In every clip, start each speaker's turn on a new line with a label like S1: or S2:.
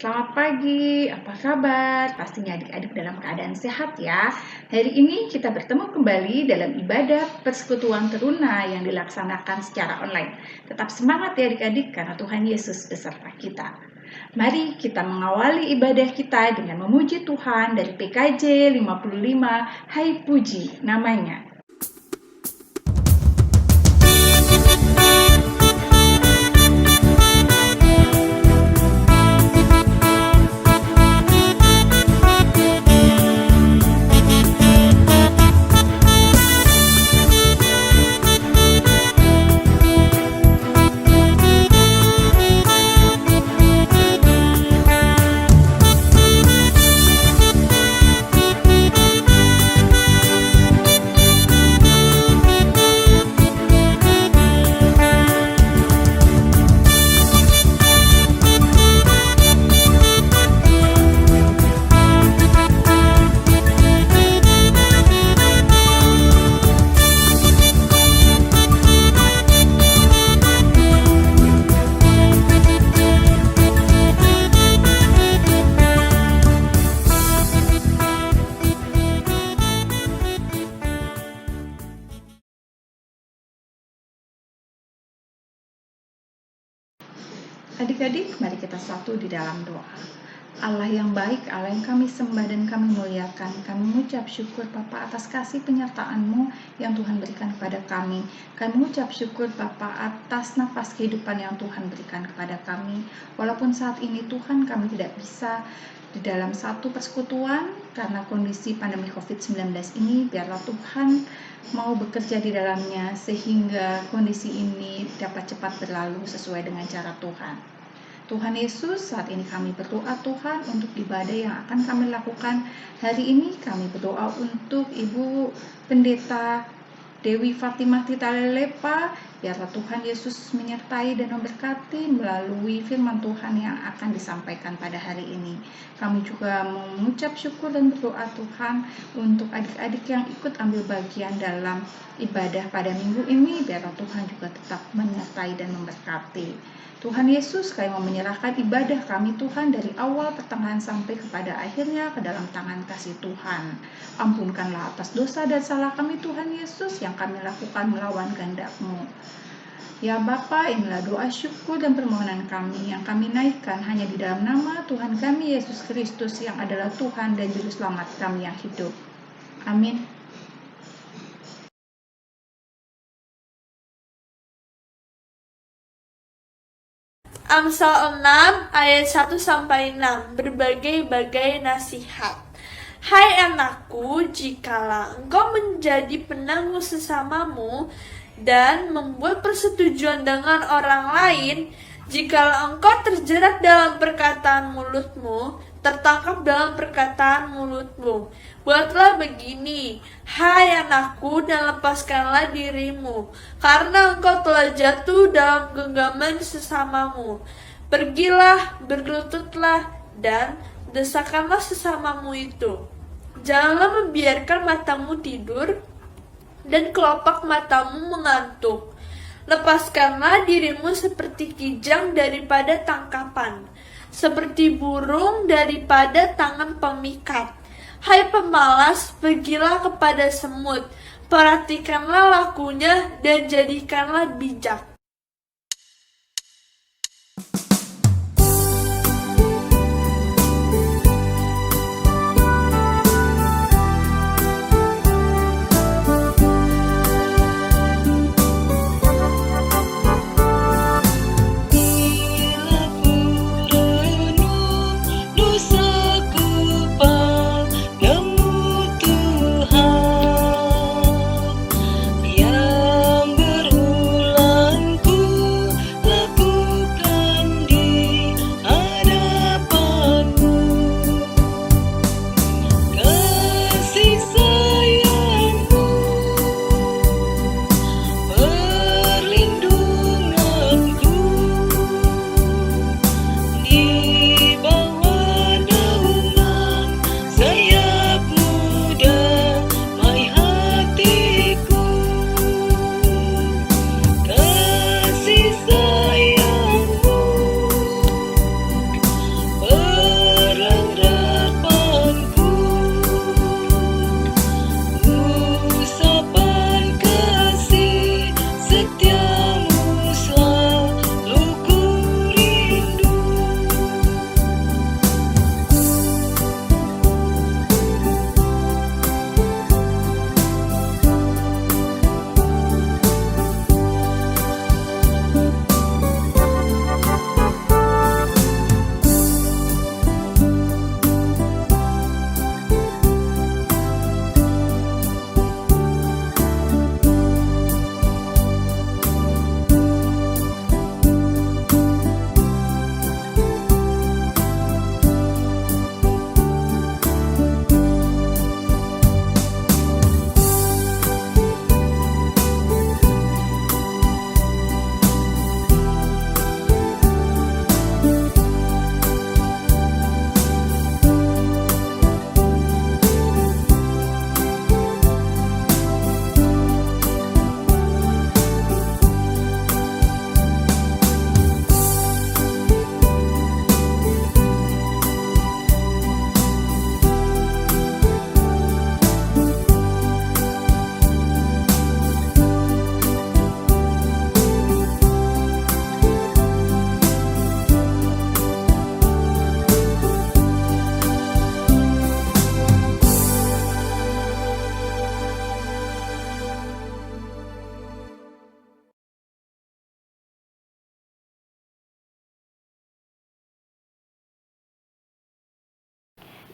S1: Selamat pagi, apa kabar? Pastinya adik-adik dalam keadaan sehat ya. Hari ini kita bertemu kembali dalam ibadah persekutuan teruna yang dilaksanakan secara online. Tetap semangat ya adik-adik karena Tuhan Yesus beserta kita. Mari kita mengawali ibadah kita dengan memuji Tuhan dari PKJ 55, Hai Puji namanya. Adik-adik, mari kita satu di dalam doa. Allah yang baik, Allah yang kami sembah dan kami muliakan, kami mengucap syukur Bapa atas kasih penyertaan-Mu yang Tuhan berikan kepada kami. Kami mengucap syukur Bapa atas nafas kehidupan yang Tuhan berikan kepada kami. Walaupun saat ini Tuhan kami tidak bisa di dalam satu persekutuan karena kondisi pandemi COVID-19 ini, biarlah Tuhan mau bekerja di dalamnya sehingga kondisi ini dapat cepat berlalu sesuai dengan cara Tuhan. Tuhan Yesus, saat ini kami berdoa Tuhan untuk ibadah yang akan kami lakukan hari ini. Kami berdoa untuk Ibu Pendeta Dewi Fatimah Tita Lelepa, biarlah Tuhan Yesus menyertai dan memberkati melalui firman Tuhan yang akan disampaikan pada hari ini. Kami juga mengucap syukur dan berdoa Tuhan untuk adik-adik yang ikut ambil bagian dalam ibadah pada minggu ini, biarlah Tuhan juga tetap menyertai dan memberkati. Tuhan Yesus, kami mau menyerahkan ibadah kami Tuhan dari awal pertengahan sampai kepada akhirnya ke dalam tangan kasih Tuhan. Ampunkanlah atas dosa dan salah kami Tuhan Yesus yang kami lakukan melawan kehendak-Mu. Ya Bapa, inilah doa syukur dan permohonan kami yang kami naikkan hanya di dalam nama Tuhan kami Yesus Kristus yang adalah Tuhan dan Juru Selamat kami yang hidup. Amin.
S2: Amsal 6 ayat 1-6 berbagai-bagai nasihat. Hai anakku, jikalau engkau menjadi penangguh sesamamu dan membuat persetujuan dengan orang lain, jikalau engkau terjerat dalam perkataan mulutmu, tertangkap dalam perkataan mulutmu, buatlah begini, hai anakku, dan lepaskanlah dirimu, karena engkau telah jatuh dalam genggaman sesamamu. Pergilah, berlututlah, dan desakanlah sesamamu itu. Janganlah membiarkan matamu tidur, dan kelopak matamu mengantuk. Lepaskanlah dirimu seperti kijang daripada tangkapan, seperti burung daripada tangan pemikat. Hai pemalas, pergilah kepada semut, perhatikanlah lakunya dan jadikanlah bijak.
S3: Yang berulang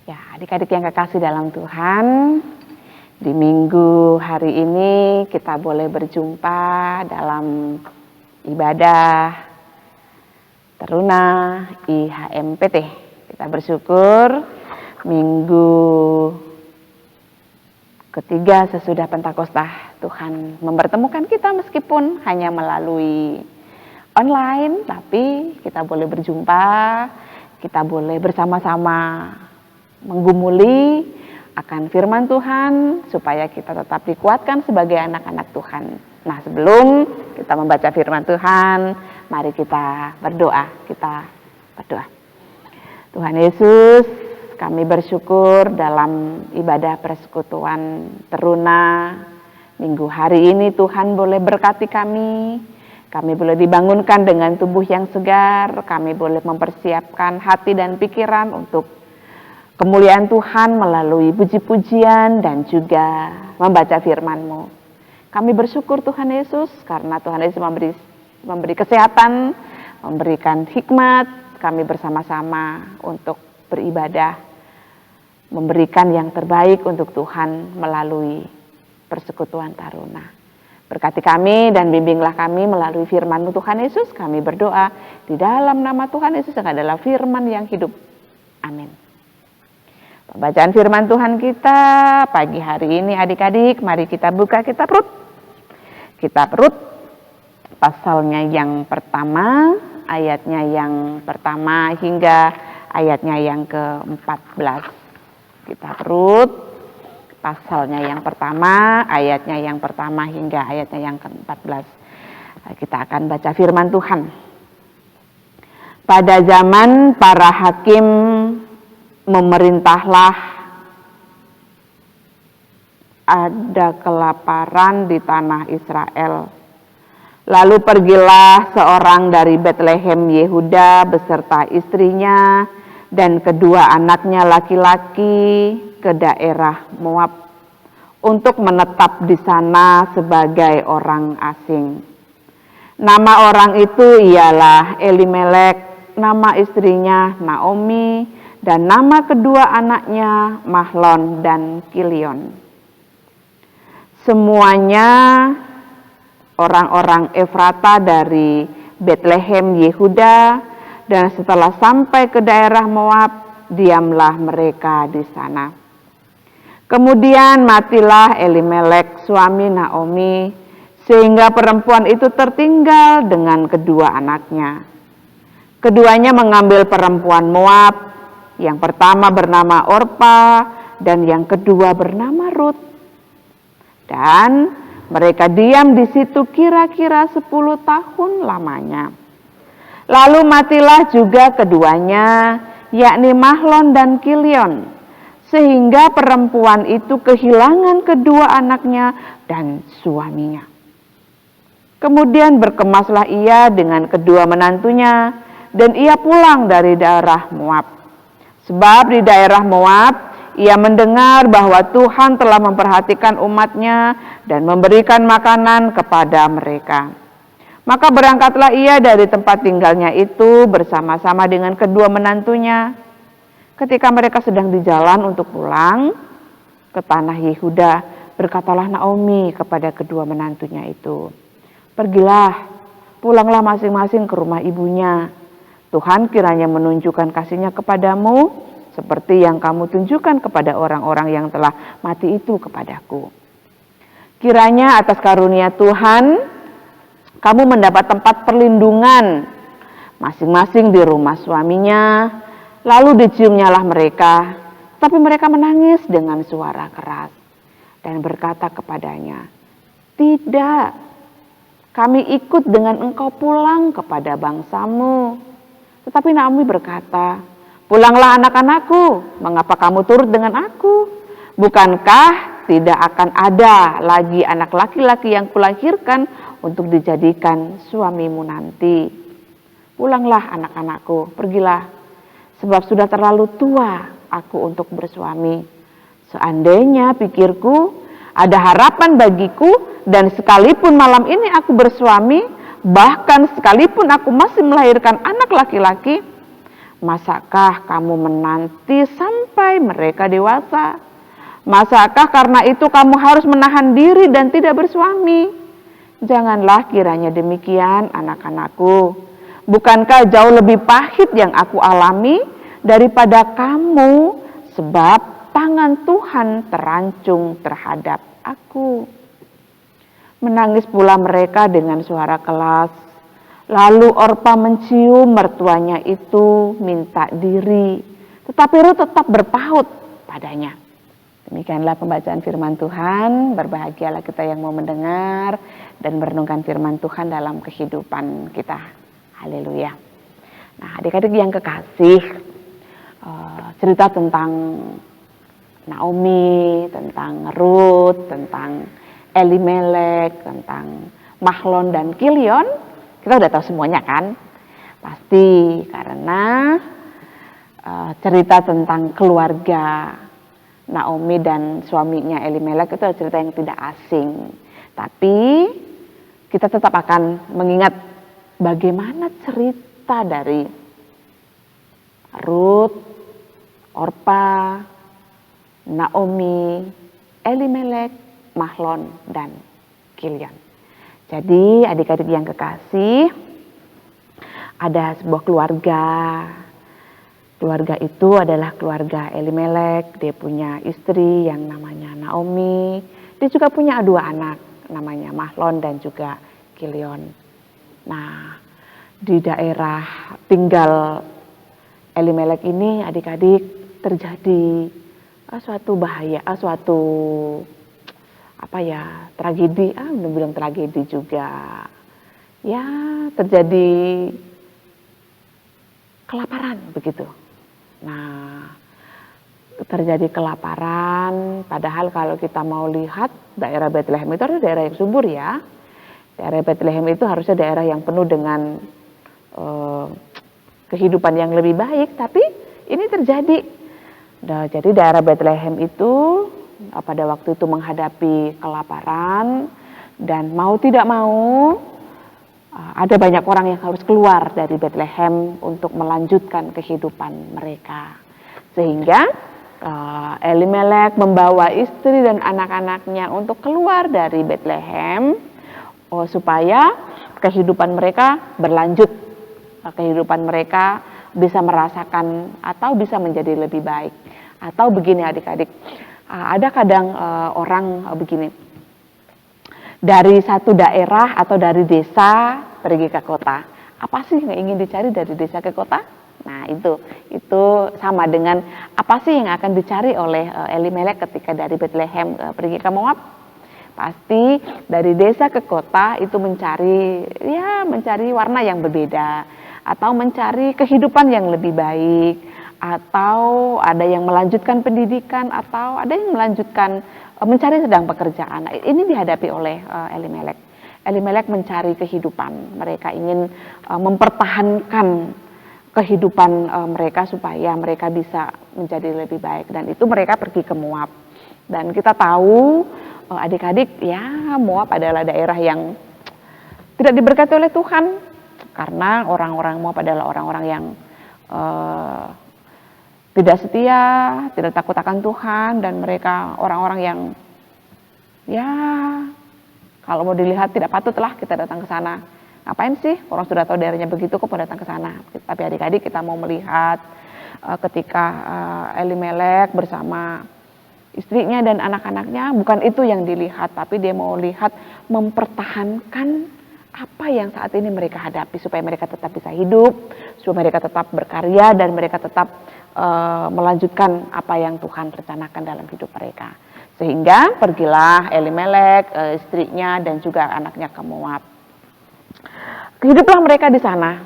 S3: Ya, adik-adik yang kekasih dalam Tuhan, di minggu hari ini kita boleh berjumpa dalam ibadah Teruna IHMPT. Kita bersyukur minggu ketiga sesudah Pentakosta Tuhan mempertemukan kita meskipun hanya melalui online, tapi kita boleh berjumpa, kita boleh bersama-sama menggumuli akan firman Tuhan supaya kita tetap dikuatkan sebagai anak-anak Tuhan. Nah, sebelum kita membaca firman Tuhan, mari kita berdoa. Tuhan Yesus, kami bersyukur dalam ibadah persekutuan Teruna minggu hari ini Tuhan boleh berkati kami. Kami boleh dibangunkan dengan tubuh yang segar, kami boleh mempersiapkan hati dan pikiran untuk kemuliaan Tuhan melalui puji-pujian dan juga membaca firman-Mu. Kami bersyukur Tuhan Yesus karena Tuhan Yesus memberi kesehatan, memberikan hikmat, kami bersama-sama untuk beribadah, memberikan yang terbaik untuk Tuhan melalui persekutuan Taruna. Berkati kami dan bimbinglah kami melalui firman-Mu Tuhan Yesus. Kami berdoa di dalam nama Tuhan Yesus yang adalah firman yang hidup. Amin. Pembacaan firman Tuhan kita pagi hari ini adik-adik, mari kita buka kitab Rut. Kitab Rut pasalnya yang pertama, ayatnya yang pertama hingga ayatnya yang ke-14. Kitab Rut pasalnya yang pertama, ayatnya yang pertama hingga ayatnya yang ke-14. Kita akan baca firman Tuhan. Pada zaman para hakim memerintahlah ada kelaparan di tanah Israel. Lalu pergilah seorang dari Betlehem Yehuda beserta istrinya dan kedua anaknya laki-laki ke daerah Moab untuk menetap di sana sebagai orang asing. Nama orang itu ialah Elimelek, nama istrinya Naomi, dan nama kedua anaknya Mahlon dan Kilion. Semuanya orang-orang Efrata dari Betlehem Yehuda, dan setelah sampai ke daerah Moab, diamlah mereka di sana. Kemudian matilah Elimelek suami Naomi, sehingga perempuan itu tertinggal dengan kedua anaknya. Keduanya mengambil perempuan Moab, yang pertama bernama Orpa dan yang kedua bernama Rut. Dan mereka diam di situ kira-kira 10 tahun lamanya. Lalu matilah juga keduanya, yakni Mahlon dan Kilion, sehingga perempuan itu kehilangan kedua anaknya dan suaminya. Kemudian berkemaslah ia dengan kedua menantunya, dan ia pulang dari daerah Moab. Sebab di daerah Moab, ia mendengar bahwa Tuhan telah memperhatikan umatnya dan memberikan makanan kepada mereka. Maka berangkatlah ia dari tempat tinggalnya itu bersama-sama dengan kedua menantunya. Ketika mereka sedang di jalan untuk pulang ke tanah Yehuda, berkatalah Naomi kepada kedua menantunya itu, "Pergilah, pulanglah masing-masing ke rumah ibunya. Tuhan kiranya menunjukkan kasih-Nya kepadamu seperti yang kamu tunjukkan kepada orang-orang yang telah mati itu kepadaku. Kiranya atas karunia Tuhan kamu mendapat tempat perlindungan masing-masing di rumah suaminya." Lalu diciumnyalah mereka, tapi mereka menangis dengan suara keras dan berkata kepadanya, "Tidak, kami ikut dengan engkau pulang kepada bangsamu." Tetapi Naomi berkata, "Pulanglah anak-anakku, mengapa kamu turut dengan aku? Bukankah tidak akan ada lagi anak laki-laki yang kulahirkan untuk dijadikan suamimu nanti? Pulanglah anak-anakku, pergilah, sebab sudah terlalu tua aku untuk bersuami. Seandainya pikirku ada harapan bagiku, dan sekalipun malam ini aku bersuami, bahkan sekalipun aku masih melahirkan anak laki-laki, Masakah kamu menanti sampai mereka dewasa? Masakah karena itu kamu harus menahan diri dan tidak bersuami? Janganlah kiranya demikian, anak-anakku. Bukankah jauh lebih pahit yang aku alami daripada kamu, sebab tangan Tuhan terancung terhadap aku. Menangis pula mereka dengan suara keras. Lalu Orpa mencium mertuanya itu minta diri, tetapi Rut tetap berpaut padanya. Demikianlah pembacaan firman Tuhan. Berbahagialah kita yang mau mendengar dan merenungkan firman Tuhan dalam kehidupan kita. Haleluya. Nah, adik-adik yang kekasih, cerita tentang Naomi, tentang Rut, tentang Elimelek, tentang Mahlon dan Kilion, kita udah tahu semuanya kan? Pasti karena cerita tentang keluarga Naomi dan suaminya Elimelek itu cerita yang tidak asing. Tapi kita tetap akan mengingat bagaimana cerita dari Rut, Orpa, Naomi, Elimelek, Mahlon, dan Kilion. Jadi adik-adik yang kekasih, ada sebuah keluarga. Keluarga itu adalah keluarga Elimelek. Dia punya istri yang namanya Naomi. Dia juga punya 2 anak namanya Mahlon dan juga Kilion. Nah, di daerah tinggal Elimelek ini adik-adik terjadi suatu bahaya, tragedi, belum bilang tragedi juga. Ya, terjadi kelaparan begitu. Nah, terjadi kelaparan, padahal kalau kita mau lihat daerah Bethlehem itu adalah daerah yang subur ya. Daerah Bethlehem itu harusnya daerah yang penuh dengan kehidupan yang lebih baik, tapi ini terjadi. Nah, jadi daerah Bethlehem itu pada waktu itu menghadapi kelaparan dan mau tidak mau ada banyak orang yang harus keluar dari Bethlehem untuk melanjutkan kehidupan mereka. Sehingga Elimelek membawa istri dan anak-anaknya untuk keluar dari Bethlehem supaya kehidupan mereka berlanjut. Kehidupan mereka bisa merasakan atau bisa menjadi lebih baik. Atau begini adik-adik, ada kadang orang begini, dari satu daerah atau dari desa pergi ke kota. Apa sih yang ingin dicari dari desa ke kota? Nah, itu sama dengan apa sih yang akan dicari oleh Elimelek ketika dari Bethlehem pergi ke Moab? Pasti dari desa ke kota itu mencari warna yang berbeda, atau mencari kehidupan yang lebih baik, atau ada yang melanjutkan pendidikan, atau ada yang melanjutkan mencari sedang pekerjaan. Nah, ini dihadapi oleh Elimelek. Elimelek mencari kehidupan. Mereka ingin mempertahankan kehidupan mereka supaya mereka bisa menjadi lebih baik. Dan itu mereka pergi ke Moab. Dan kita tahu adik-adik, ya Moab adalah daerah yang tidak diberkati oleh Tuhan. Karena orang-orang Moab adalah orang-orang yang tidak setia, tidak takut akan Tuhan, dan mereka orang-orang yang kalau mau dilihat tidak patutlah kita datang ke sana. Ngapain sih? Orang sudah tahu daerahnya begitu kok mau datang ke sana. Tapi adik-adik kita mau melihat ketika Elimelek bersama istrinya dan anak-anaknya, bukan itu yang dilihat, tapi dia mau lihat mempertahankan apa yang saat ini mereka hadapi supaya mereka tetap bisa hidup, supaya mereka tetap berkarya dan mereka tetap melanjutkan apa yang Tuhan rencanakan dalam hidup mereka. Sehingga pergilah Elimelek, istrinya dan juga anaknya ke Moab. Hiduplah mereka di sana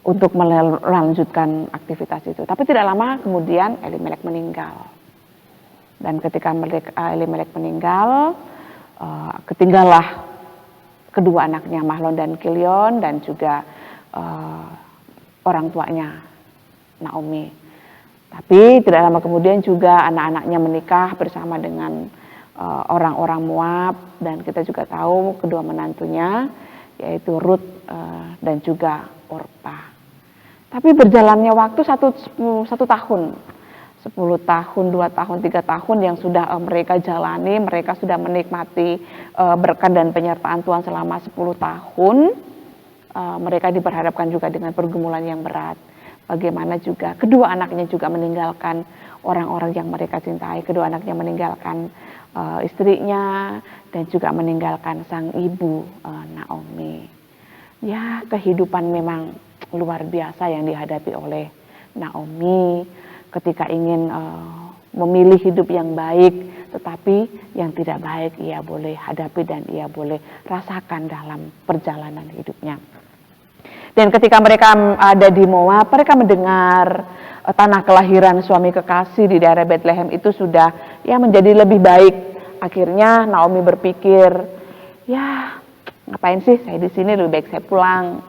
S3: untuk melanjutkan aktivitas itu. Tapi tidak lama kemudian Elimelek meninggal. Dan ketika Elimelek meninggal, ketinggallah kedua anaknya Mahlon dan Kilion dan juga orang tuanya Naomi. Tapi tidak lama kemudian juga anak-anaknya menikah bersama dengan orang-orang Moab, dan kita juga tahu kedua menantunya yaitu Rut dan juga Orpa. Tapi berjalannya waktu satu tahun, 10 tahun, 2 tahun, 3 tahun yang sudah mereka jalani, mereka sudah menikmati berkat dan penyertaan Tuhan selama 10 tahun, mereka diperhadapkan juga dengan pergumulan yang berat. Bagaimana juga kedua anaknya juga meninggalkan orang-orang yang mereka cintai, kedua anaknya meninggalkan istrinya dan juga meninggalkan sang ibu Naomi. Ya, kehidupan memang luar biasa yang dihadapi oleh Naomi ketika ingin memilih hidup yang baik, tetapi yang tidak baik ia boleh hadapi dan ia boleh rasakan dalam perjalanan hidupnya. Dan ketika mereka ada di Moab, mereka mendengar tanah kelahiran suami kekasih di daerah Bethlehem itu sudah ya menjadi lebih baik. Akhirnya Naomi berpikir, ya ngapain sih saya di sini, lebih baik saya pulang.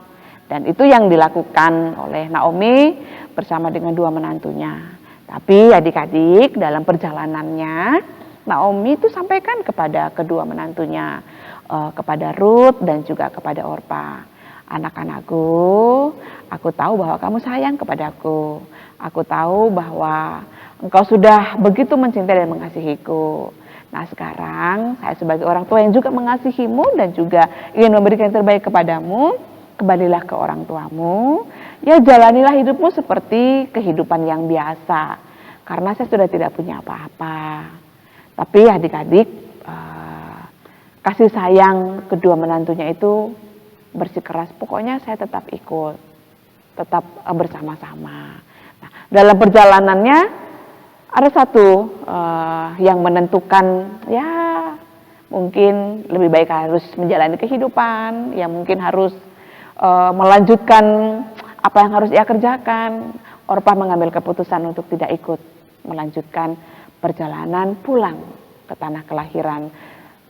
S3: Dan itu yang dilakukan oleh Naomi bersama dengan dua menantunya. Tapi adik-adik dalam perjalanannya Naomi itu sampaikan kepada kedua menantunya, kepada Ruth dan juga kepada Orpa. Anak-anakku, aku tahu bahwa kamu sayang kepadaku. Aku tahu bahwa engkau sudah begitu mencintai dan mengasihiku. Nah sekarang saya sebagai orang tua yang juga mengasihimu dan juga ingin memberikan yang terbaik kepadamu, kembalilah ke orang tuamu. Ya jalanilah hidupmu seperti kehidupan yang biasa. Karena saya sudah tidak punya apa-apa. Tapi adik-adik, kasih sayang kedua menantunya itu bersikeras, pokoknya saya tetap ikut, tetap bersama-sama. Nah, dalam perjalanannya ada satu yang menentukan, ya mungkin lebih baik harus menjalani kehidupan, ya mungkin harus melanjutkan apa yang harus ia kerjakan. Orpa mengambil keputusan untuk tidak ikut melanjutkan perjalanan pulang ke tanah kelahiran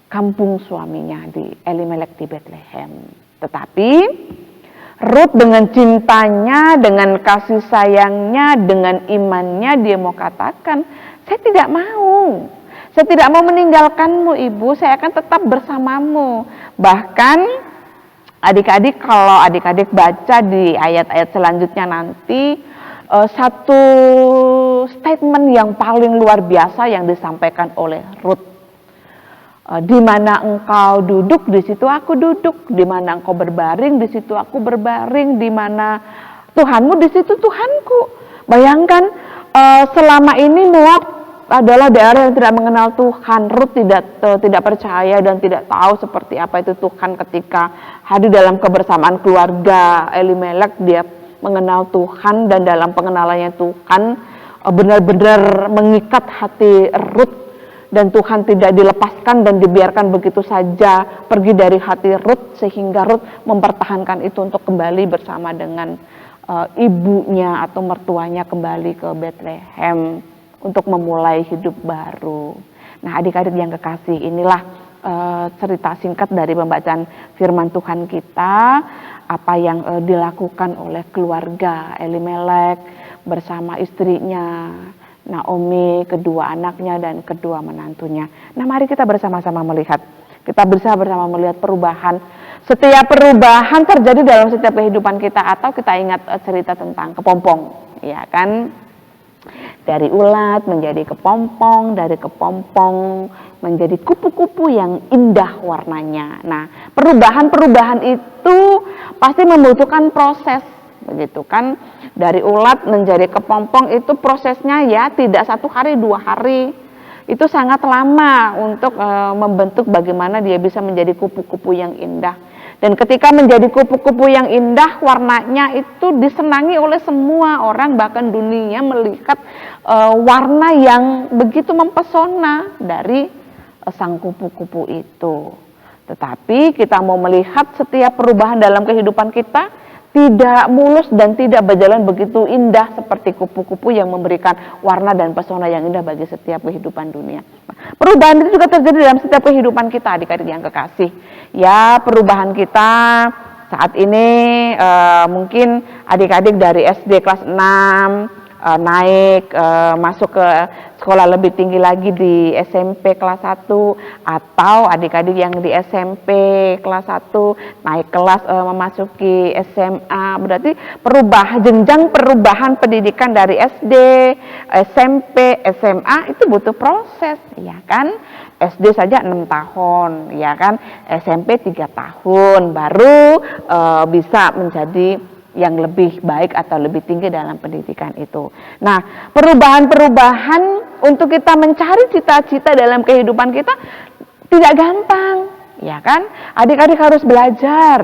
S3: kampung suaminya di Elimelek di Bethlehem. Tetapi Ruth dengan cintanya, dengan kasih sayangnya, dengan imannya dia mau katakan, saya tidak mau. Saya tidak mau meninggalkanmu ibu, saya akan tetap bersamamu. Bahkan adik-adik, kalau adik-adik baca di ayat-ayat selanjutnya nanti, satu statement yang paling luar biasa yang disampaikan oleh Ruth. Di mana engkau duduk, di situ aku duduk. Di mana engkau berbaring, di situ aku berbaring. Di mana Tuhanmu, di situ Tuhanku. Bayangkan, selama ini Moab adalah daerah yang tidak mengenal Tuhan. Ruth tidak percaya dan tidak tahu seperti apa itu Tuhan ketika hadir dalam kebersamaan keluarga Elimelek. Dia mengenal Tuhan dan dalam pengenalannya Tuhan benar-benar mengikat hati Ruth. Dan Tuhan tidak dilepaskan dan dibiarkan begitu saja pergi dari hati Ruth, sehingga Ruth mempertahankan itu untuk kembali bersama dengan ibunya atau mertuanya kembali ke Bethlehem untuk memulai hidup baru. Nah adik-adik yang kekasih, inilah cerita singkat dari pembacaan firman Tuhan kita, apa yang dilakukan oleh keluarga Elimelek bersama istrinya Naomi, kedua anaknya dan kedua menantunya. Nah mari kita bersama-sama melihat. Kita bersama melihat perubahan. Setiap perubahan terjadi dalam setiap kehidupan kita. Atau kita ingat cerita tentang kepompong. Ya kan? Dari ulat menjadi kepompong. Dari kepompong menjadi kupu-kupu yang indah warnanya. Nah perubahan-perubahan itu pasti membutuhkan proses. Begitu kan, dari ulat menjadi kepompong itu prosesnya ya tidak 1 hari 2 hari, itu sangat lama untuk membentuk bagaimana dia bisa menjadi kupu-kupu yang indah. Dan ketika menjadi kupu-kupu yang indah, warnanya itu disenangi oleh semua orang, bahkan dunia melihat warna yang begitu mempesona dari sang kupu-kupu itu. Tetapi kita mau melihat setiap perubahan dalam kehidupan kita tidak mulus dan tidak berjalan begitu indah seperti kupu-kupu yang memberikan warna dan pesona yang indah bagi setiap kehidupan dunia. Perubahan itu juga terjadi dalam setiap kehidupan kita, adik-adik yang kekasih. Ya, perubahan kita saat ini mungkin adik-adik dari SD kelas 6 naik masuk ke sekolah lebih tinggi lagi di SMP kelas 1, atau adik-adik yang di SMP kelas 1 naik kelas memasuki SMA. Berarti jenjang perubahan pendidikan dari SD, SMP, SMA itu butuh proses, ya kan? SD saja 6 tahun, ya kan? SMP 3 tahun baru bisa menjadi yang lebih baik atau lebih tinggi dalam pendidikan itu. Nah, perubahan-perubahan untuk kita mencari cita-cita dalam kehidupan kita tidak gampang, ya kan? Adik-adik harus belajar,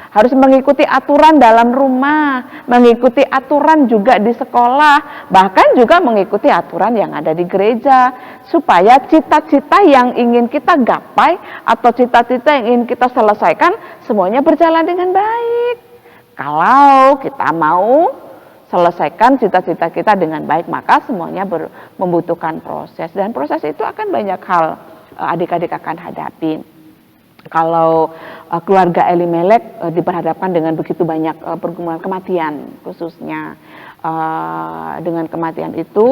S3: harus mengikuti aturan dalam rumah, mengikuti aturan juga di sekolah, bahkan juga mengikuti aturan yang ada di gereja, supaya cita-cita yang ingin kita gapai atau cita-cita yang ingin kita selesaikan semuanya berjalan dengan baik. Kalau kita mau selesaikan cita-cita kita dengan baik, maka semuanya membutuhkan proses, dan proses itu akan banyak hal adik-adik akan hadapi. Kalau keluarga Elimelek diperhadapkan dengan begitu banyak pergumulan kematian, khususnya dengan kematian itu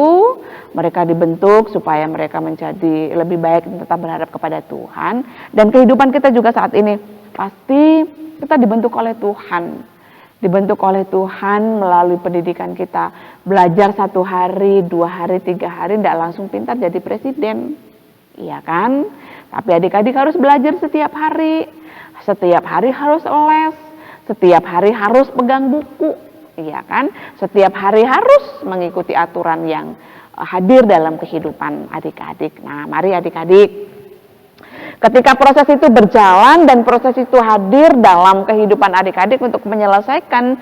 S3: mereka dibentuk supaya mereka menjadi lebih baik dan tetap berharap kepada Tuhan. Dan kehidupan kita juga saat ini pasti kita dibentuk oleh Tuhan. Dibentuk oleh Tuhan melalui pendidikan kita. Belajar 1 hari, 2 hari, 3 hari, tidak langsung pintar jadi presiden. Iya kan? Tapi adik-adik harus belajar setiap hari. Setiap hari harus les. Setiap hari harus pegang buku. Iya kan? Setiap hari harus mengikuti aturan yang hadir dalam kehidupan adik-adik. Nah, mari adik-adik, ketika proses itu berjalan dan proses itu hadir dalam kehidupan adik-adik untuk menyelesaikan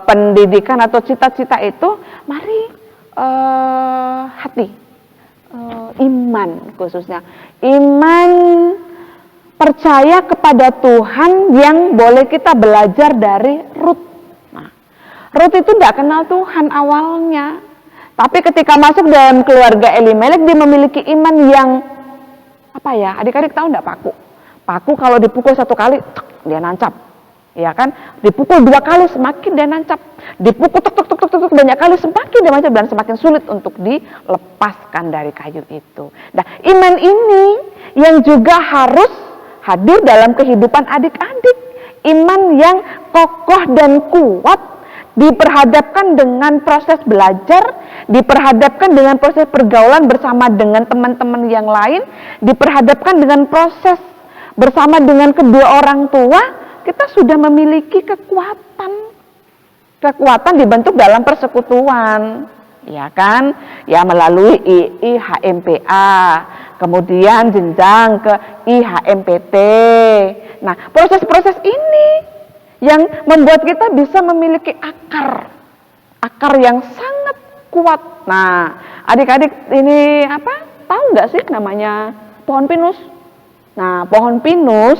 S3: pendidikan atau cita-cita itu, mari hati, iman khususnya, iman percaya kepada Tuhan yang boleh kita belajar dari Rut. Nah, Rut itu tidak kenal Tuhan awalnya, tapi ketika masuk dalam keluarga Elimelek dia memiliki iman yang apa ya, adik-adik tahu enggak paku? Paku kalau dipukul 1 kali, dia nancap, ya kan? Dipukul 2 kali semakin dia nancap, dipukul tuk banyak kali semakin dia nancap dan semakin sulit untuk dilepaskan dari kayu itu. Nah, iman ini yang juga harus hadir dalam kehidupan adik-adik, iman yang kokoh dan kuat, diperhadapkan dengan proses belajar, diperhadapkan dengan proses pergaulan bersama dengan teman-teman yang lain, diperhadapkan dengan proses bersama dengan kedua orang tua, kita sudah memiliki kekuatan dibentuk dalam persekutuan, ya kan? Ya, melalui IHMPA, kemudian jenjang ke IHMPT. Nah, proses-proses ini yang membuat kita bisa memiliki akar yang sangat kuat. Nah, adik-adik ini tahu nggak sih namanya pohon pinus? Nah, pohon pinus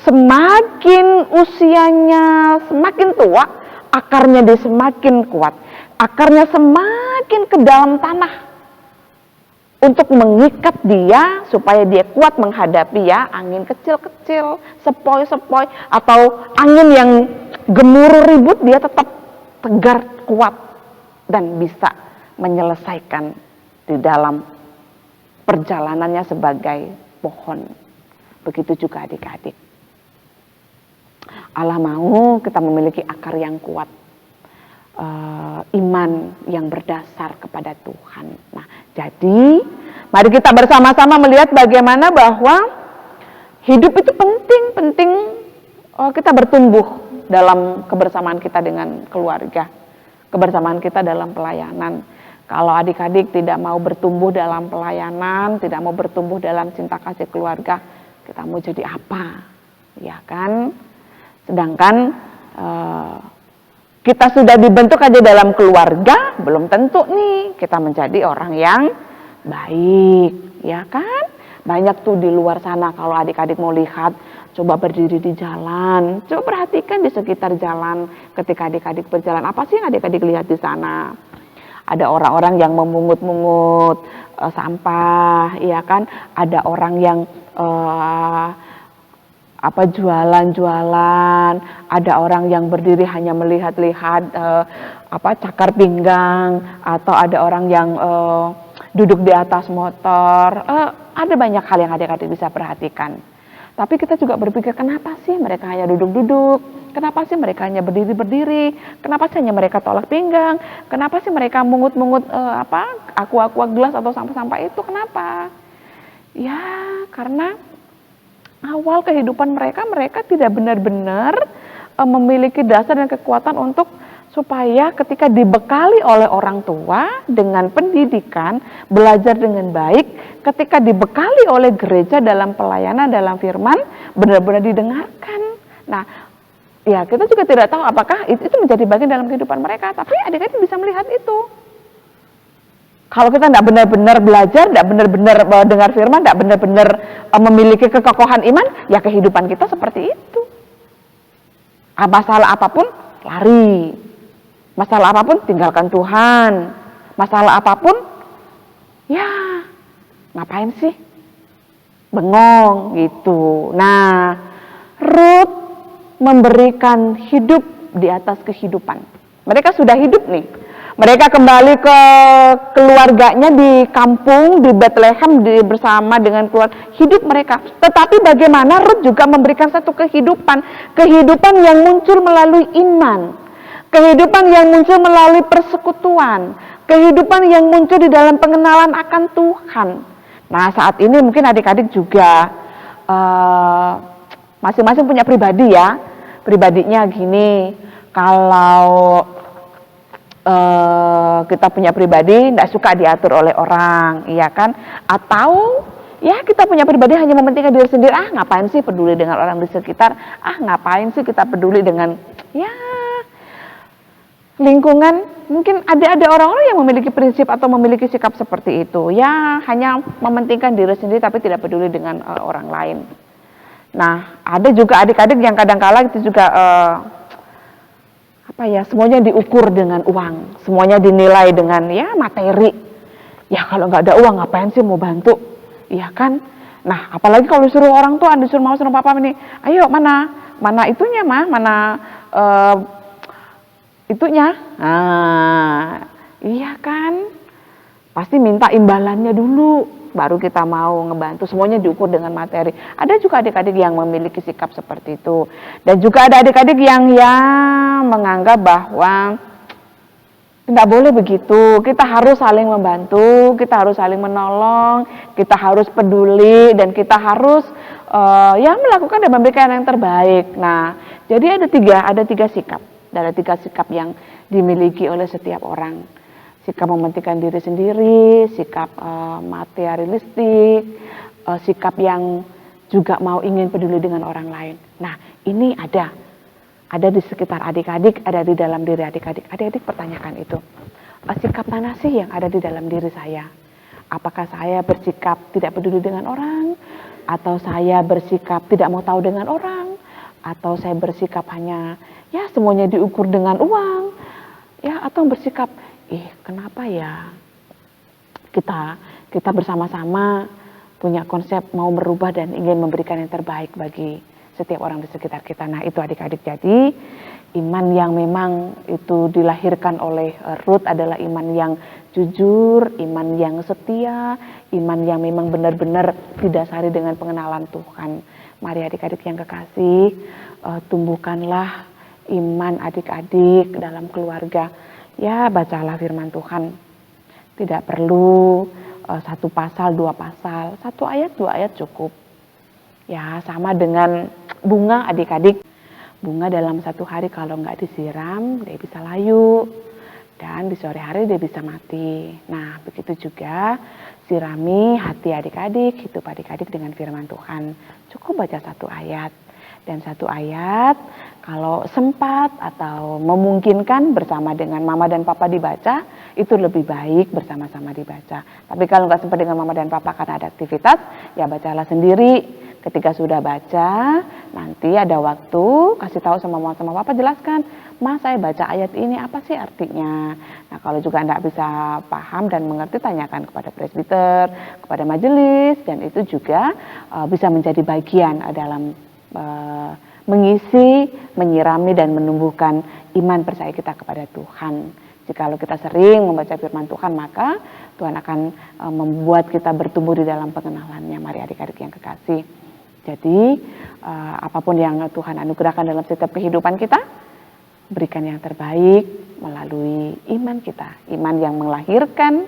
S3: semakin usianya semakin tua, akarnya dia semakin kuat, akarnya semakin ke dalam tanah untuk mengikat dia supaya dia kuat menghadapi angin kecil-kecil, sepoi-sepoi, atau angin yang gemuruh ribut, dia tetap tegar, kuat, dan bisa menyelesaikan di dalam perjalanannya sebagai pohon. Begitu juga adik-adik. Allah mau kita memiliki akar yang kuat, iman yang berdasar kepada Tuhan. Nah, jadi mari kita bersama-sama melihat bagaimana bahwa hidup itu penting kita bertumbuh dalam kebersamaan kita dengan keluarga, kebersamaan kita dalam pelayanan. Kalau adik-adik tidak mau bertumbuh dalam pelayanan, tidak mau bertumbuh dalam cinta kasih keluarga, kita mau jadi apa? Ya kan? Sedangkan kita sudah dibentuk aja dalam keluarga, belum tentu nih kita menjadi orang yang baik, ya kan? Banyak tuh di luar sana, kalau adik-adik mau lihat, coba berdiri di jalan, coba perhatikan di sekitar jalan ketika adik-adik berjalan, apa sih yang adik-adik lihat di sana? Ada orang-orang yang memungut-mungut sampah, ya kan? Ada orang yang jualan-jualan, ada orang yang berdiri hanya melihat-lihat cakar pinggang, atau ada orang yang duduk di atas motor. Ada banyak hal yang adik-adik bisa perhatikan. Tapi kita juga berpikir, kenapa sih mereka hanya duduk-duduk? Kenapa sih mereka hanya berdiri-berdiri? Kenapa sih hanya mereka tolak pinggang? Kenapa sih mereka mungut-mungut aqua gelas atau sampah-sampah itu? Kenapa? Ya, karena awal kehidupan mereka tidak benar-benar memiliki dasar dan kekuatan untuk supaya ketika dibekali oleh orang tua dengan pendidikan, belajar dengan baik, ketika dibekali oleh gereja dalam pelayanan, dalam firman, benar-benar didengarkan. Nah, ya kita juga tidak tahu apakah itu menjadi bagian dalam kehidupan mereka, tapi adik-adik bisa melihat itu. Kalau kita tidak benar-benar belajar, tidak benar-benar dengar firman, tidak benar-benar memiliki kekokohan iman, ya kehidupan kita seperti itu. Masalah apapun, lari. Masalah apapun, tinggalkan Tuhan. Masalah apapun, ya ngapain sih? Bengong gitu. Nah, Ruth memberikan hidup di atas kehidupan. Mereka sudah hidup nih. Mereka kembali ke keluarganya di kampung, di Bethlehem, bersama dengan keluarga. Hidup mereka. Tetapi bagaimana Ruth juga memberikan satu kehidupan. Kehidupan yang muncul melalui iman. Kehidupan yang muncul melalui persekutuan, kehidupan yang muncul di dalam pengenalan akan Tuhan. Nah, saat ini mungkin adik-adik juga masing-masing punya pribadi ya. Pribadinya gini, kalau kita punya pribadi tidak suka diatur oleh orang, iya kan? Atau ya kita punya pribadi hanya mementingkan diri sendiri. Ngapain sih peduli dengan orang di sekitar? Ngapain sih kita peduli dengan lingkungan? Mungkin ada orang-orang yang memiliki prinsip atau memiliki sikap seperti itu. Ya, hanya mementingkan diri sendiri tapi tidak peduli dengan orang lain. Nah, ada juga adik-adik yang kadang-kala itu juga semuanya diukur dengan uang, semuanya dinilai dengan materi. Ya kalau nggak ada uang ngapain sih mau bantu? Iya kan? Nah, apalagi kalau disuruh orang tua, suruh papa ini, ayo mana itunya mana itunya. Iya kan? Pasti minta imbalannya dulu, baru kita mau ngebantu. Semuanya diukur dengan materi. Ada juga adik-adik yang memiliki sikap seperti itu. Dan juga ada adik-adik yang menganggap bahwa tidak boleh begitu. Kita harus saling membantu, kita harus saling menolong, kita harus peduli, dan kita harus melakukan dan memberikan yang terbaik. Nah, jadi ada tiga sikap. Ada tiga sikap yang dimiliki oleh setiap orang. Sikap mementingkan diri sendiri, sikap materialistik, sikap yang juga mau ingin peduli dengan orang lain. Nah, ini ada di sekitar adik-adik, ada di dalam diri adik-adik. Adik-adik pertanyakan itu. Sikap mana sih yang ada di dalam diri saya? Apakah saya bersikap tidak peduli dengan orang? Atau saya bersikap tidak mau tahu dengan orang? Atau saya bersikap hanya semuanya diukur dengan uang? Atau bersikap kenapa ya kita bersama-sama punya konsep mau merubah dan ingin memberikan yang terbaik bagi setiap orang di sekitar kita. Nah, itu adik-adik, jadi iman yang memang itu dilahirkan oleh Ruth adalah iman yang jujur, iman yang setia, iman yang memang benar-benar didasari dengan pengenalan Tuhan. Mari adik-adik yang kekasih, tumbuhkanlah iman adik-adik dalam keluarga. Bacalah firman Tuhan. Tidak perlu satu pasal, dua pasal, satu ayat, dua ayat cukup. Sama dengan bunga adik-adik. Bunga dalam satu hari kalau nggak disiram, dia bisa layu. Dan di sore hari dia bisa mati. Nah, begitu juga sirami hati adik-adik, hidup adik-adik dengan firman Tuhan. Cukup baca satu ayat. Dan satu ayat, kalau sempat atau memungkinkan bersama dengan mama dan papa dibaca, itu lebih baik bersama-sama dibaca. Tapi kalau nggak sempat dengan mama dan papa karena ada aktivitas, bacalah sendiri. Ketika sudah baca, nanti ada waktu, kasih tahu sama mama sama papa, jelaskan, "Ma, saya baca ayat ini, apa sih artinya?" Nah, kalau juga nggak bisa paham dan mengerti, tanyakan kepada presbiter, kepada majelis, dan itu juga bisa menjadi bagian dalam mengisi, menyirami dan menumbuhkan iman percaya kita kepada Tuhan. Jikalau kita sering membaca firman Tuhan, maka Tuhan akan membuat kita bertumbuh di dalam pengenalannya. Mari adik-adik yang kekasih. Jadi apapun yang Tuhan anugerahkan dalam setiap kehidupan kita, berikan yang terbaik melalui iman kita. Iman yang melahirkan,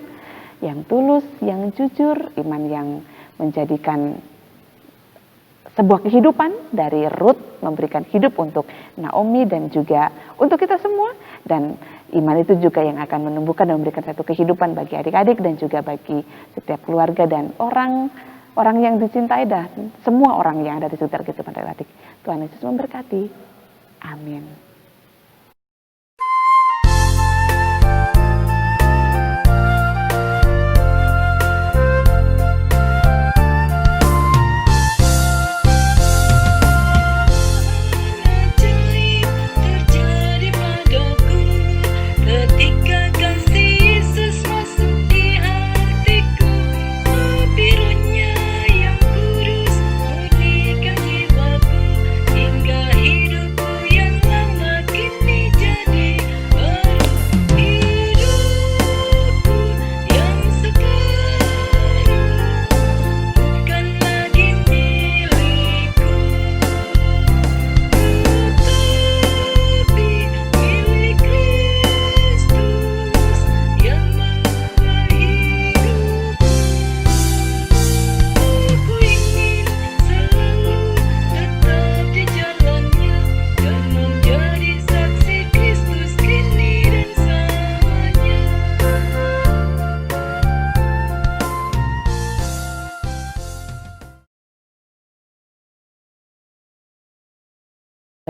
S3: yang tulus, yang jujur, iman yang menjadikan sebuah kehidupan. Dari Ruth memberikan hidup untuk Naomi dan juga untuk kita semua. Dan iman itu juga yang akan menumbuhkan dan memberikan satu kehidupan bagi adik-adik dan juga bagi setiap keluarga dan orang yang dicintai dan semua orang yang ada di sekitar kehidupan adik-adik. Tuhan Yesus memberkati. Amin.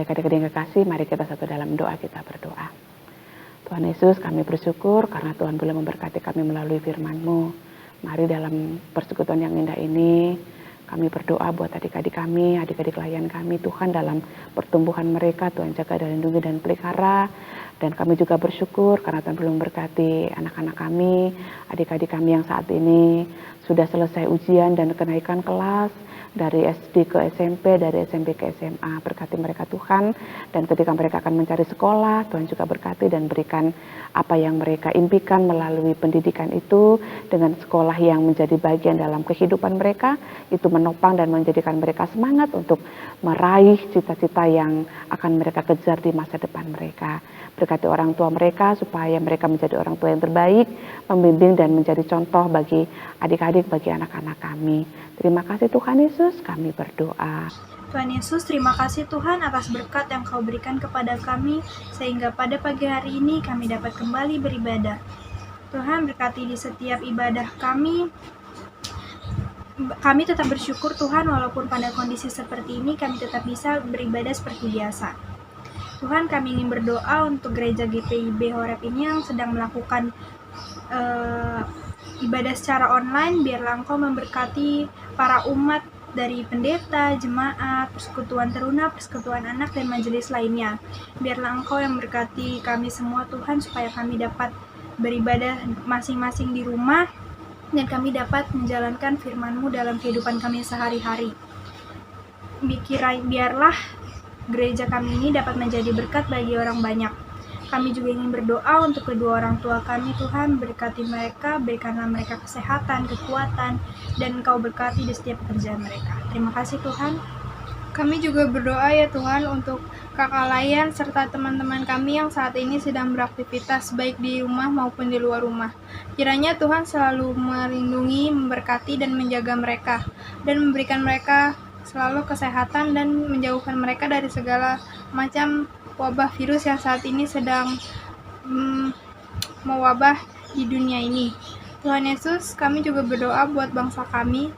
S3: Adik-adik yang kekasih, mari kita satu dalam doa, kita berdoa. Tuhan Yesus, kami bersyukur karena Tuhan boleh memberkati kami melalui firman-Mu. Mari dalam persekutuan yang indah ini, kami berdoa buat adik-adik kami, adik-adik klien kami, Tuhan dalam pertumbuhan mereka, Tuhan jaga dan lindungi dan pelihara. Dan kami juga bersyukur karena Tuhan boleh memberkati anak-anak kami, adik-adik kami yang saat ini sudah selesai ujian dan kenaikan kelas, dari SD ke SMP, dari SMP ke SMA. Berkati mereka Tuhan, dan ketika mereka akan mencari sekolah, Tuhan juga berkati dan berikan apa yang mereka impikan melalui pendidikan itu, dengan sekolah yang menjadi bagian dalam kehidupan mereka, itu menopang dan menjadikan mereka semangat untuk meraih cita-cita yang akan mereka kejar di masa depan mereka. Berkati orang tua mereka supaya mereka menjadi orang tua yang terbaik, membimbing dan menjadi contoh bagi adik-adik, bagi anak-anak kami. Terima kasih Tuhan Yesus, kami berdoa.
S4: Tuhan Yesus, terima kasih Tuhan atas berkat yang Kau berikan kepada kami, sehingga pada pagi hari ini kami dapat kembali beribadah. Tuhan berkati di setiap ibadah kami. Kami tetap bersyukur Tuhan, walaupun pada kondisi seperti ini kami tetap bisa beribadah seperti biasa. Tuhan, kami ingin berdoa untuk gereja GPIB Horeb ini yang sedang melakukan ibadah secara online. Biarlah Engkau memberkati para umat dari pendeta, jemaat, persekutuan teruna, persekutuan anak, dan majelis lainnya. Biarlah Engkau yang memberkati kami semua Tuhan, supaya kami dapat beribadah masing-masing di rumah, dan kami dapat menjalankan firman-Mu dalam kehidupan kami sehari-hari. Biarlah gereja kami ini dapat menjadi berkat bagi orang banyak. Kami juga ingin berdoa untuk kedua orang tua kami, Tuhan, berkati mereka, berikanlah mereka kesehatan, kekuatan, dan Engkau berkati di setiap pekerjaan mereka. Terima kasih Tuhan.
S5: Kami juga berdoa ya Tuhan untuk kakak layan serta teman-teman kami yang saat ini sedang beraktivitas baik di rumah maupun di luar rumah. Kiranya Tuhan selalu melindungi, memberkati, dan menjaga mereka, dan memberikan mereka selalu kesehatan dan menjauhkan mereka dari segala macam wabah virus yang saat ini sedang mewabah di dunia ini. Tuhan Yesus, kami juga berdoa buat bangsa kami.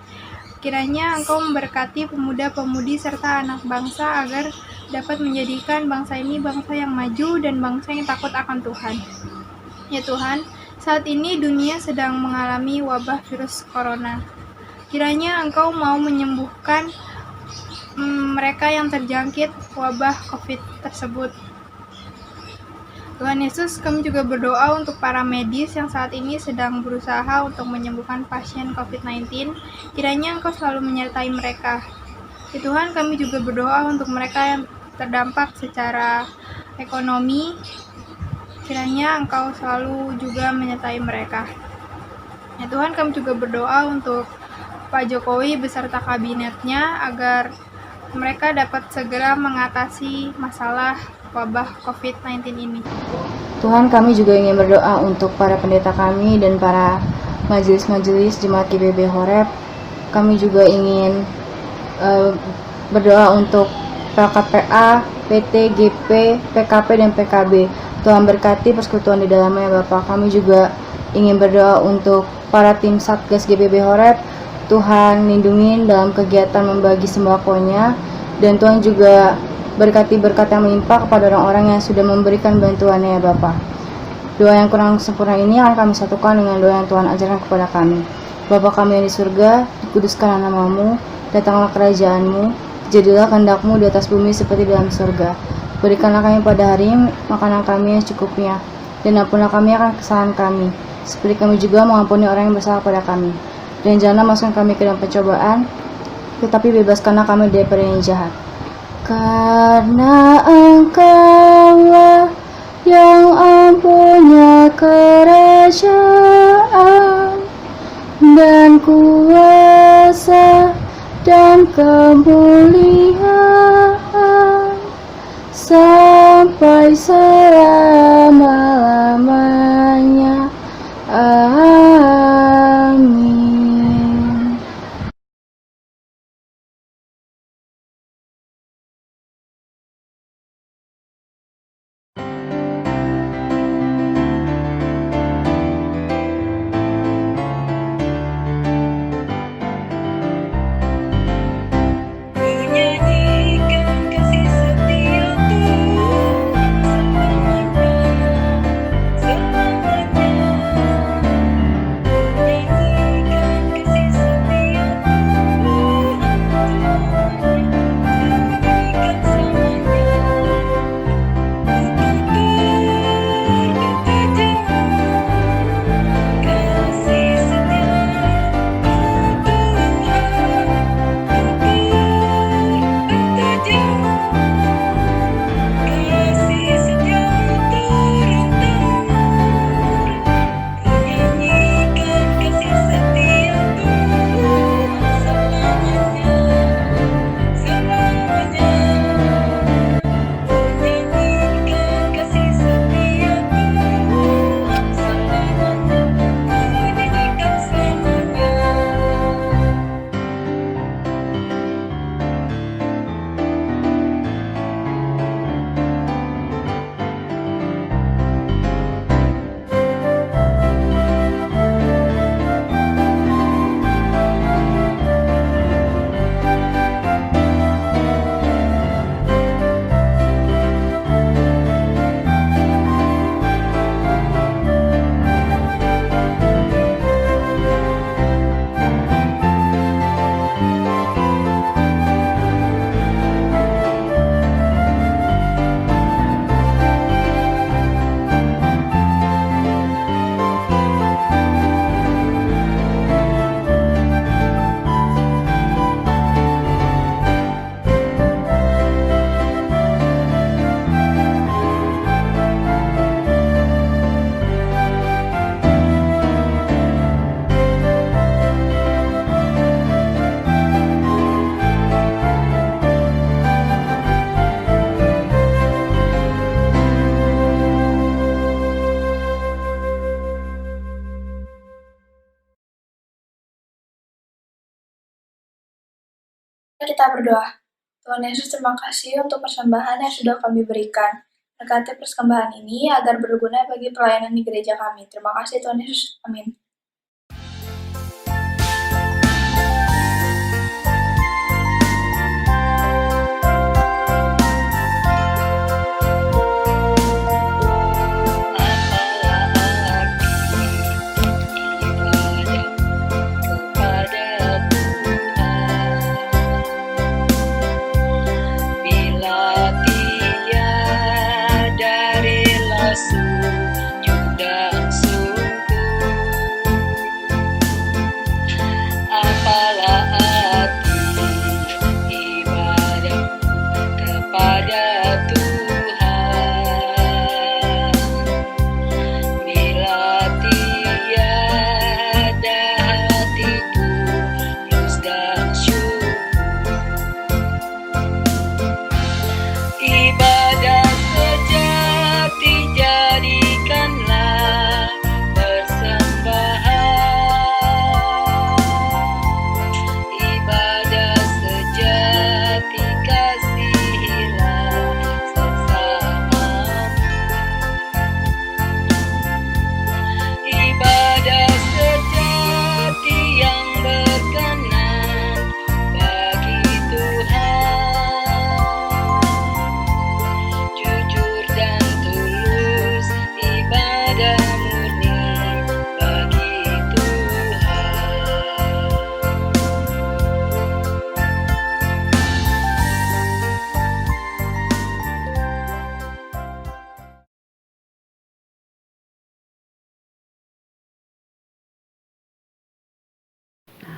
S5: Kiranya Engkau memberkati pemuda-pemudi serta anak bangsa agar dapat menjadikan bangsa ini bangsa yang maju dan bangsa yang takut akan Tuhan. Ya Tuhan, saat ini dunia sedang mengalami wabah virus corona. Kiranya Engkau mau menyembuhkan mereka yang terjangkit wabah COVID tersebut. Tuhan Yesus, kami juga berdoa untuk para medis yang saat ini sedang berusaha untuk menyembuhkan pasien COVID-19. Kiranya Engkau selalu menyertai mereka. Ya Tuhan, kami juga berdoa untuk mereka yang terdampak secara ekonomi. Kiranya Engkau selalu juga menyertai mereka. Ya Tuhan, kami juga berdoa untuk Pak Jokowi beserta kabinetnya agar mereka dapat segera mengatasi masalah wabah COVID-19 ini.
S6: Tuhan, kami juga ingin berdoa untuk para pendeta kami dan para majelis-majelis Jemaat GBB Horeb. Kami juga ingin berdoa untuk PLKPA, PT, GP, PKP, dan PKB. Tuhan berkati persekutuan di dalamnya, Bapak. Kami juga ingin berdoa untuk para tim Satgas GBB Horeb. Tuhan lindungi dalam kegiatan membagi sembakonya, dan Tuhan juga berkati berkat yang melimpah kepada orang-orang yang sudah memberikan bantuannya, ya Bapak. Doa yang kurang sempurna ini akan kami satukan dengan doa yang Tuhan ajarkan kepada kami. Bapa kami yang di surga, dikuduskanlah nama-Mu, datanglah kerajaan-Mu, jadilah kehendak-Mu di atas bumi seperti di dalam surga. Berikanlah kami pada hari ini makanan kami yang secukupnya, dan ampunilah kami akan kesalahan kami, seperti kami juga mengampuni orang yang bersalah pada kami. Dan janganlah masukkan kami ke dalam pencobaan, tetapi bebaskanlah kami daripada yang jahat. Karena Engkaulah yang empunya kerajaan dan kuasa dan kemuliaan sampai selama-lamanya. Amin.
S7: Kita berdoa. Tuhan Yesus, terima kasih untuk persembahan yang sudah kami berikan. Berkati persembahan ini agar berguna bagi pelayanan di gereja kami. Terima kasih Tuhan Yesus. Amin.
S8: Sujud dan sungguh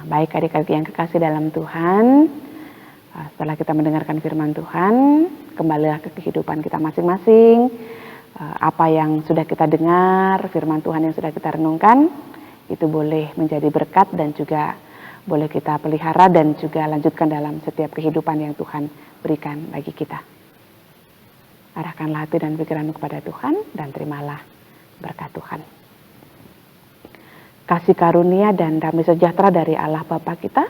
S3: Baik adik-adik yang kekasih dalam Tuhan, setelah kita mendengarkan firman Tuhan, kembalilah ke kehidupan kita masing-masing. Apa yang sudah kita dengar, firman Tuhan yang sudah kita renungkan, itu boleh menjadi berkat dan juga boleh kita pelihara dan juga lanjutkan dalam setiap kehidupan yang Tuhan berikan bagi kita. Arahkanlah hati dan pikiranmu kepada Tuhan dan terimalah berkat Tuhan. Kasih karunia dan damai sejahtera dari Allah Bapa kita,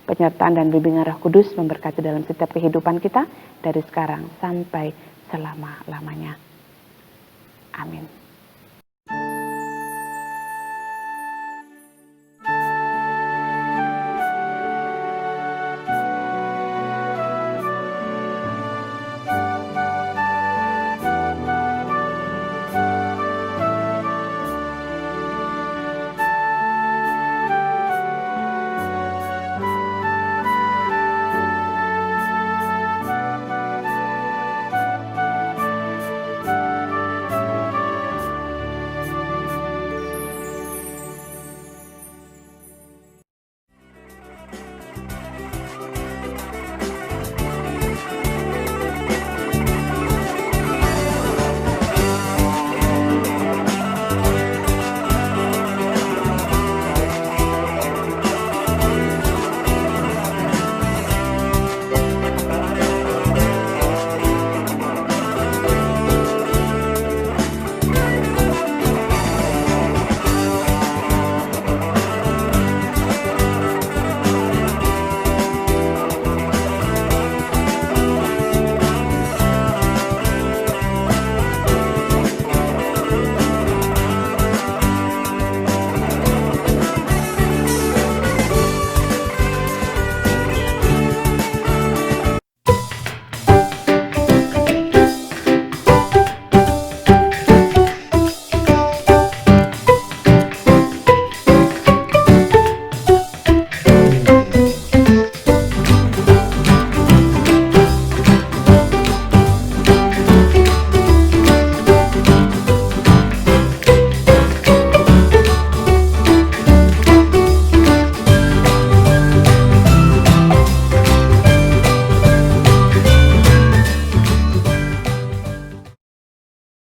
S3: penyertaan dan bimbingan Roh Kudus memberkati dalam setiap kehidupan kita dari sekarang sampai selama-lamanya. Amin.